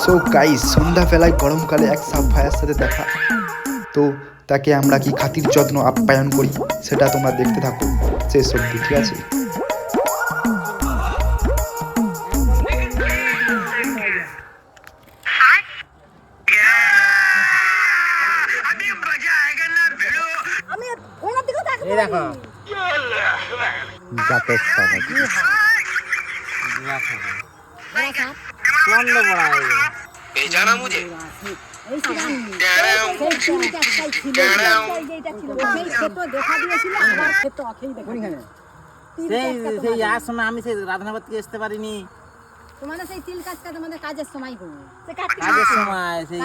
So guys, সন্ধ্যাবেলায় গরমকালে এক সাপ ভাইয়ের সাথে দেখা। তো তাকে আমরা কি খাতির যত্ন আপ্যায়ন করি সেটা তোমরা দেখতে থাকো শেষ অবধি, ঠিক আছে? जाना मुझे আমি সেই রাধনাবাদ থেকে আসতে পারিনি। তোমাদের সেই তিল কাজটা তোমাদের কাজের সময় গো, কাজের সময় সেই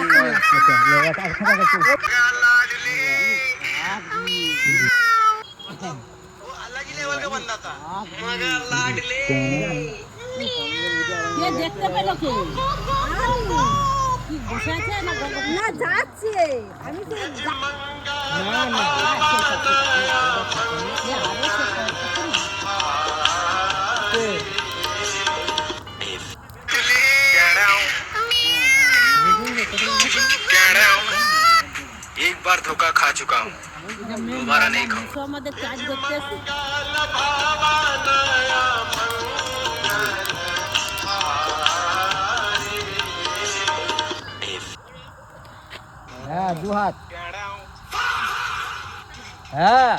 দেখতে পেলো কে? বসে আছে না যাচ্ছে? আমি एक बार धोखा खा चुका हूँ, दोबारा नहीं खाऊंगा। আমাদের কাজ করতে হ্যাঁ, দু হাত। হ্যাঁ